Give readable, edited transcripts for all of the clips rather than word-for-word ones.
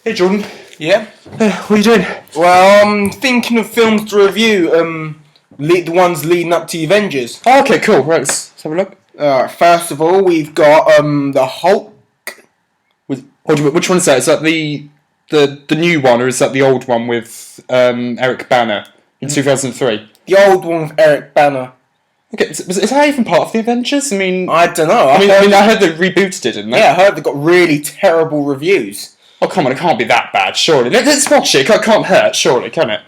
Hey Jordan, Yeah. what are you doing? Well, I'm thinking of films to review. The ones leading up to the Avengers. Oh, okay, cool. Right, let's have a look. First of all, we've got the Hulk. Which one is that? Is that the new one, or is that the old one with Eric Banner in 2003? The old one with Eric Banner. Okay, is that even part of the Avengers? I mean, I don't know. I heard they rebooted it, didn't they? Yeah, I heard they got really terrible reviews. Oh, come on, it can't be that bad, surely. Let's watch it. It can't hurt, surely, can it?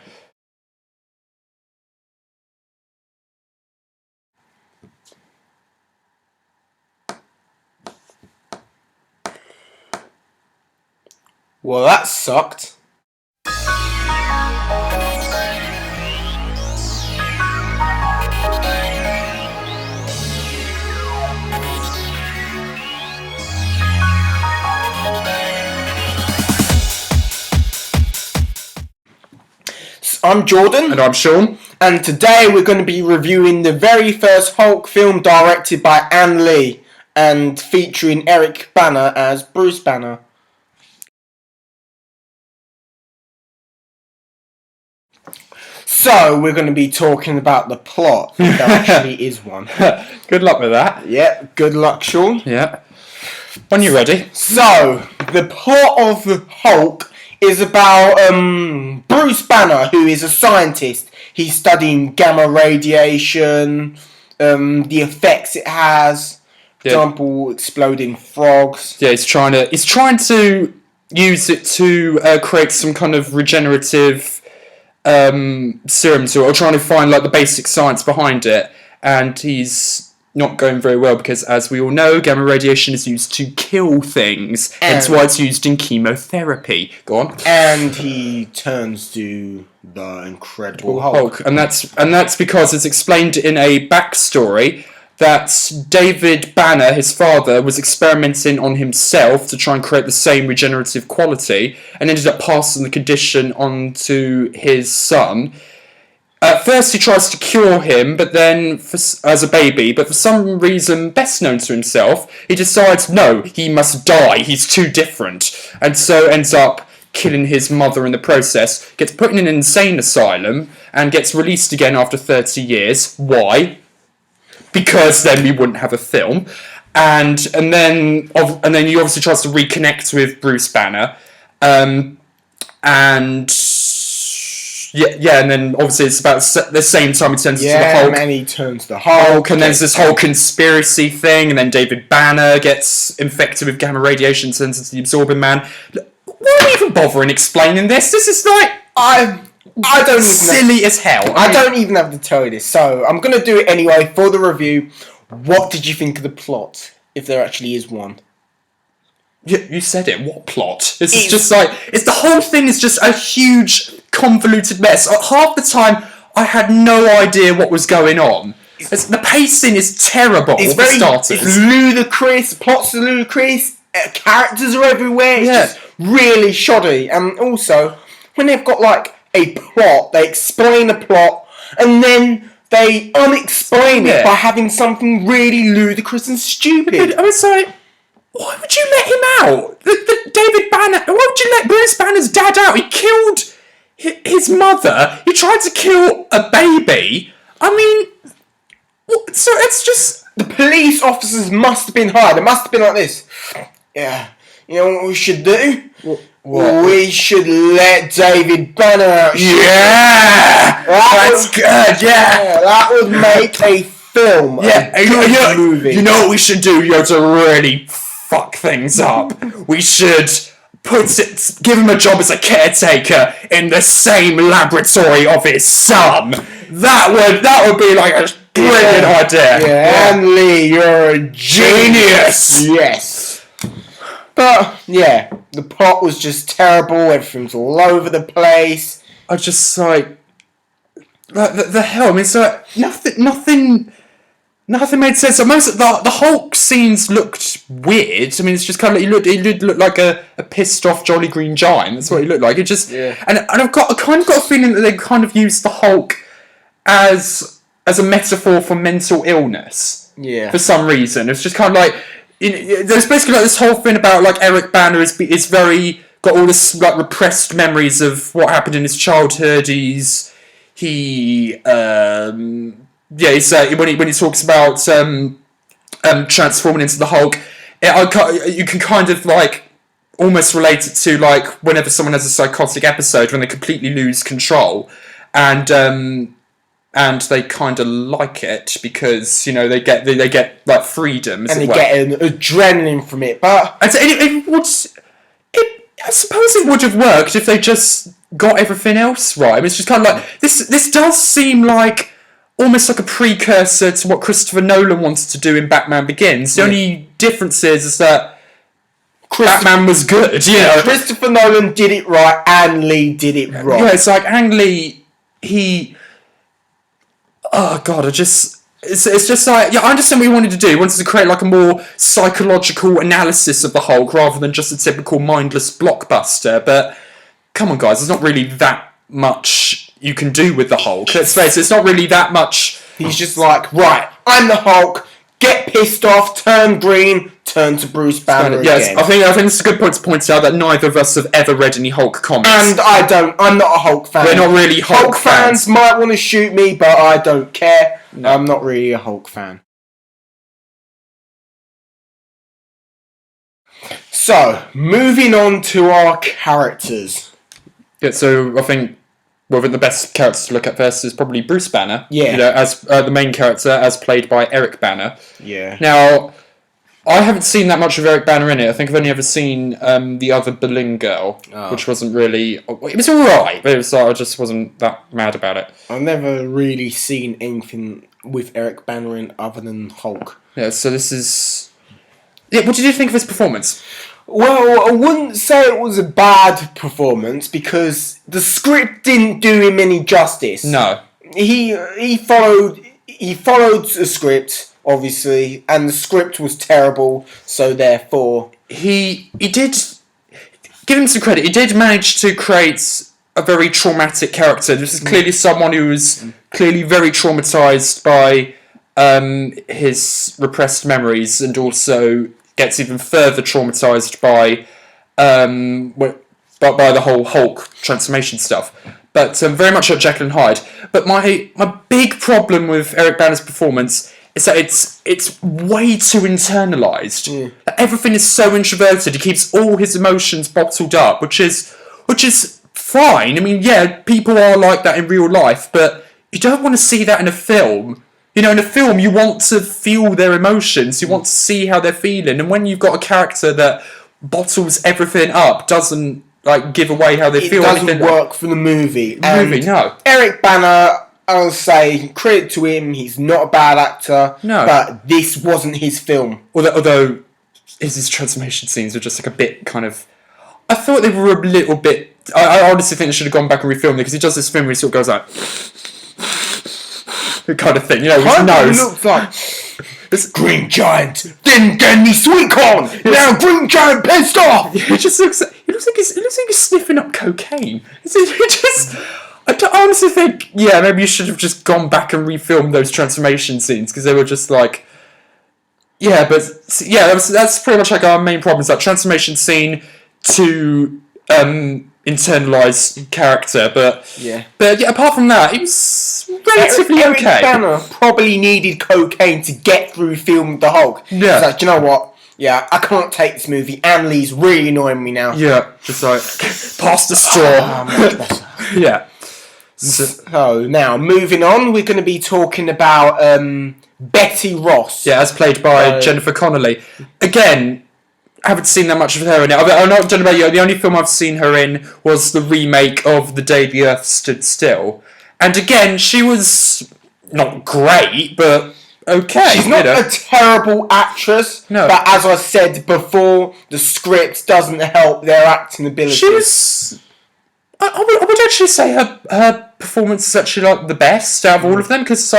Well, that sucked. I'm Jordan. And I'm Sean. And today we're going to be reviewing the very first Hulk film directed by Ang Lee and featuring Eric Banner as Bruce Banner. So we're going to be talking about the plot, if there actually is one. Good luck with that. Yeah, good luck, Sean. Yeah. When you're ready. So, the plot of the Hulk is about Bruce Banner, who is a scientist. He's studying gamma radiation, the effects it has. For example, exploding frogs. Yeah, he's trying to use it to create some kind of regenerative serum to it, or trying to find like the basic science behind it, and he's not going very well because, as we all know, gamma radiation is used to kill things. Hence why it's used in chemotherapy. Go on. And he turns to the Incredible Hulk. And that's because it's explained in a backstory that David Banner, his father, was experimenting on himself to try and create the same regenerative quality, and ended up passing the condition on to his son. At first he tries to cure him, but then as a baby, but for some reason best known to himself, he decides no, he must die, he's too different, and so ends up killing his mother in the process, gets put in an insane asylum, and gets released again after 30 years. Why? Because then we wouldn't have a film. And then he obviously tries to reconnect with Bruce Banner, and then obviously it's about the same time he turns into the Hulk. And he turns the Hulk. And there's this whole conspiracy thing, and then David Banner gets infected with gamma radiation, turns into the Absorbing Man. Why are we even bothering explaining this? This is like I don't even silly as hell. I don't even have to tell you this, so I'm going to do it anyway for the review. What did you think of the plot, if there actually is one? You said it. What plot? It's just like the whole thing is just a huge convoluted mess. Half the time, I had no idea what was going on. The pacing is terrible. It's for starters. It's ludicrous. Plots are ludicrous. Characters are everywhere. It's just really shoddy. And also, when they've got like a plot, they explain a plot, and then they unexplain it by having something really ludicrous and stupid. I was like, why would you let him out? The David Banner. Why would you let Bruce Banner's dad out? He killed his mother. He tried to kill a baby. I mean, so it's just the police officers must have been hired. It must have been like this. Yeah, you know what we should do? What? We should let David Banner out. Yeah, that's good. Yeah, that would make a film. Yeah, a good movie. You know what we should do? You know, to really fuck things up. We should give him a job as a caretaker in the same laboratory of his son. That would be like a brilliant idea. Yeah, Ang Lee, you're a genius. Yes. But yeah, the plot was just terrible. Everything's all over the place. I just like the hell. I mean, so nothing made sense. So most of the Hulk scenes looked weird. I mean, it's just kind of like, he looked like a pissed off Jolly Green Giant. That's what he looked like. It just and I kind of got a feeling that they kind of used the Hulk as a metaphor for mental illness. Yeah. For some reason, it's just kind of like there's basically like this whole thing about like Eric Banner is very got all this like repressed memories of what happened in his childhood. He's when he talks about transforming into the Hulk, you can kind of like almost relate it to like whenever someone has a psychotic episode when they completely lose control, and they kind of like it because they get like freedom, and they get an adrenaline from it. But I suppose it would have worked if they just got everything else right. I mean, it's just kind of like this does seem like almost like a precursor to what Christopher Nolan wanted to do in Batman Begins. The only difference is that Batman was good. Christopher Nolan did it right, Ang Lee did it wrong. Yeah, it's like Ang Lee, oh god, it's just like, I understand what he wanted to do. He wanted to create like a more psychological analysis of the Hulk rather than just a typical mindless blockbuster. But come on, guys, there's not really that much you can do with the Hulk. Let's face it, it's not really that much. He's just like, right, I'm the Hulk. Get pissed off, turn green, turn to Bruce Banner again. I think it's a good point to point out that neither of us have ever read any Hulk comics. And I'm not a Hulk fan. We're not really Hulk fans. Might want to shoot me, but I don't care. No. I'm not really a Hulk fan. So, moving on to our characters. Yeah, so I think the best character to look at first is probably Bruce Banner. Yeah. As the main character, as played by Eric Banner. Yeah. Now, I haven't seen that much of Eric Banner in it. I think I've only ever seen the other Berlin Girl, which wasn't really... It was alright, but it was, I just wasn't that mad about it. I've never really seen anything with Eric Banner in other than Hulk. Yeah, so this is... Yeah, what did you think of his performance? Well, I wouldn't say it was a bad performance because the script didn't do him any justice. No. He followed the script, obviously, and the script was terrible, so therefore... He did... Give him some credit. He did manage to create a very traumatic character. This is clearly someone who was clearly very traumatised by his repressed memories and also gets even further traumatised by the whole Hulk transformation stuff. But very much like Jekyll and Hyde. But my big problem with Eric Banner's performance is that it's way too internalised. Everything is so introverted. He keeps all his emotions bottled up, which is fine. I mean, yeah, people are like that in real life, but you don't want to see that in a film. In a film, you want to feel their emotions. You want to see how they're feeling. And when you've got a character that bottles everything up, doesn't give away how they feel. It doesn't work for the movie. No. Eric Banner, I'll say, credit to him, he's not a bad actor. No. But this wasn't his film. Although his transformation scenes were just a bit kind of... I thought they were a little bit... I honestly think they should have gone back and refilmed it because he does this thing where he sort of goes like... kind of thing, with his nose. Looks like this Green Giant didn't get any sweet corn. Now Green Giant pissed off. It just looks like he's sniffing up cocaine. I honestly think, maybe you should have just gone back and refilmed those transformation scenes because they were just like, that's pretty much like our main problem is that transformation scene to internalised character, but apart from that, it was relatively okay. Eric Banner probably needed cocaine to get through filming the Hulk. Yeah. He's like, do you know what? Yeah, I can't take this movie. Ang Lee's really annoying me now. Yeah, just like pass the straw. Much better. Yeah. So now moving on, we're going to be talking about Betty Ross. Yeah, as played by Jennifer Connelly. Again, I haven't seen that much of her in it. I'm not talking about you. The only film I've seen her in was the remake of The Day the Earth Stood Still. And again, she was not great, but okay. She's not a terrible actress. No. But as I said before, the script doesn't help their acting ability. She was... I would actually say her performance is actually the best out of all of them, because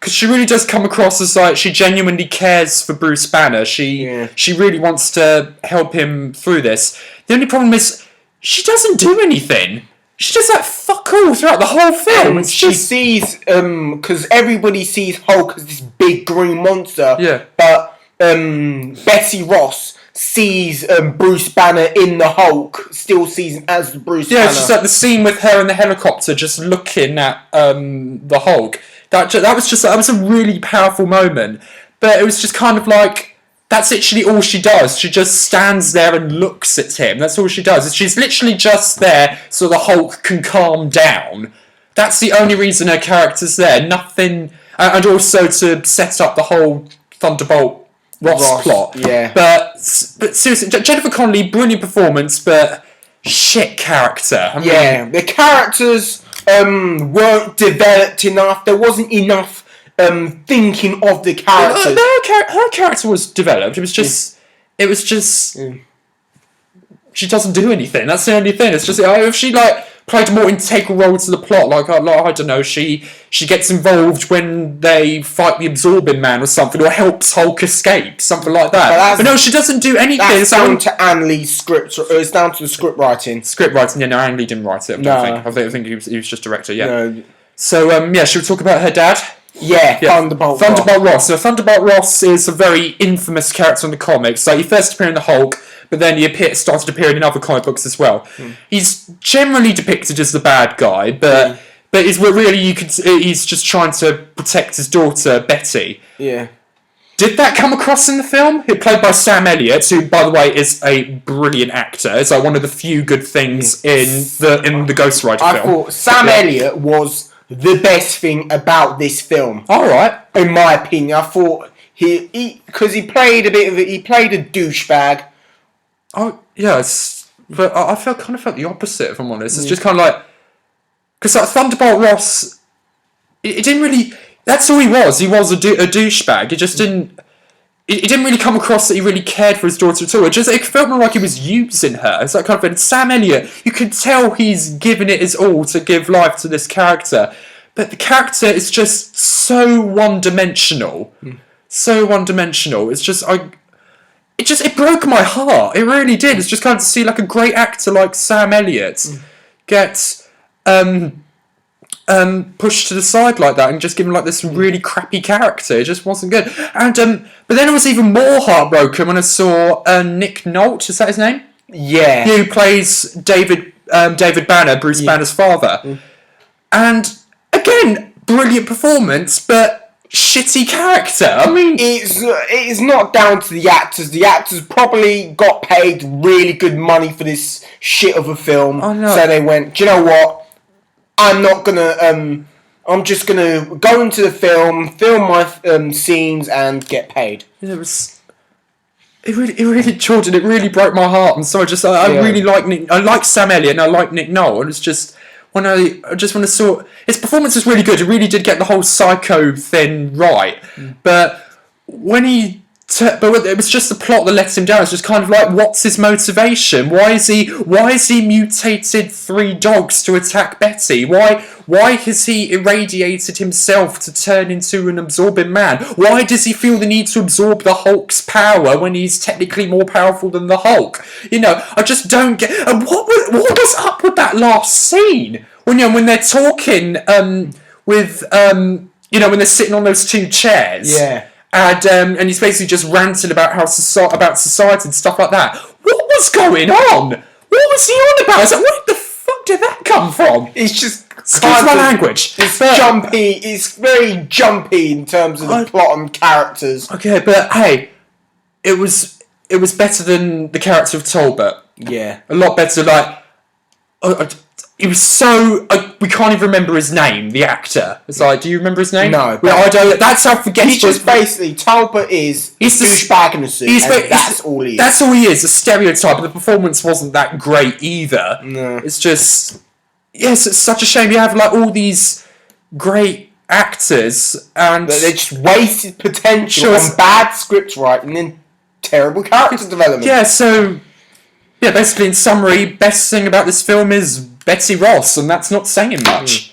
she really does come across as she genuinely cares for Bruce Banner. She really wants to help him through this. The only problem is she doesn't do anything. She does fuck all throughout the whole film. And she sees because everybody sees Hulk as this big green monster. Yeah. But Betty Ross sees Bruce Banner in the Hulk, still sees him as the Bruce Banner. Yeah, it's just like the scene with her in the helicopter just looking at the Hulk. That was a really powerful moment. But it was just kind of like, that's literally all she does. She just stands there and looks at him. That's all she does. She's literally just there so the Hulk can calm down. That's the only reason her character's there. Nothing... And also to set up the whole Thunderbolt Ross plot. Yeah. But seriously, Jennifer Connelly, brilliant performance, but shit character. I mean, the characters weren't developed enough. There wasn't enough thinking of the characters. Her character was developed. It was just... She doesn't do anything. That's the only thing. It's just if she played a more integral role to the plot, I don't know, she gets involved when they fight the Absorbing Man or something, or helps Hulk escape, something like that. But no, she doesn't do anything. That's down to Ang Lee's script. It's down to the script writing. Yeah, no, Ang Lee didn't write it. I think he was just director. Yeah. No. So should we talk about her dad? Yeah, Thunderbolt Ross. So Thunderbolt Ross is a very infamous character in the comics. So he first appeared in the Hulk, but then he started appearing in other comic books as well. He's generally depicted as the bad guy, but he's just trying to protect his daughter Betty. Yeah. Did that come across in the film? It played by Sam Elliott, who, by the way, is a brilliant actor. It's one of the few good things in the Ghost Rider film. I thought Sam Elliott was the best thing about this film. All right. In my opinion, I thought because he played a douchebag. Oh yes, but I kind of felt the opposite. If I'm honest, it's just kind of like because Thunderbolt Ross, it didn't really. That's all he was. He was a douchebag. It just didn't. It didn't really come across that he really cared for his daughter at all. It felt more like he was using her. It's that kind of thing. Sam Elliott, you can tell he's giving it his all to give life to this character, but the character is just so one-dimensional. So one-dimensional. It's just it broke my heart. It really did. It's just kind of to see a great actor like Sam Elliott get pushed to the side like that and just given this really crappy character. It just wasn't good. And but then I was even more heartbroken when I saw Nick Nolte. Is that his name? Yeah. Who plays David Banner, Bruce Banner's father. And again, brilliant performance, but shitty character. I mean, it's not down to the actors. The actors probably got paid really good money for this shit of a film. Oh, no. So they went, do you know what? I'm not gonna. I'm just gonna go into the film my scenes, and get paid. It really Jordan. It really broke my heart. I'm sorry. I really like Nick. I like Sam Elliott and I like Nick Nolte. And it's just when I saw his performance was really good. He really did get the whole psycho thing right. But when he. But it was just the plot that let him down. It's just kind of what's his motivation? Why is he mutated 3 dogs to attack Betty? Why has he irradiated himself to turn into an Absorbing Man? Why does he feel the need to absorb the Hulk's power when he's technically more powerful than the Hulk? I just don't get. And what was up with that last scene when they're talking when they're sitting on those 2 chairs? Yeah. And he's basically just ranting about about society and stuff like that. What was going on? What was he on about? I was like, where the fuck did that come from? It's just excuse my language. It's jumpy. It's very jumpy in terms of the plot and characters. Okay, but hey, it was better than the character of Talbot. Yeah, a lot better. He was so... we can't even remember his name, the actor. It's do you remember his name? No. I don't... That's how forgetful... He's just basically... Talbot is a douchebag in a suit, that's all he is. That's all he is, a stereotype, but the performance wasn't that great either. No. It's just... Yes, it's such a shame you have, all these great actors, and... But they just wasted potential on bad script writing and terrible character development. Yeah, so... Yeah, basically, in summary, best thing about this film is Betty Ross, and that's not saying much.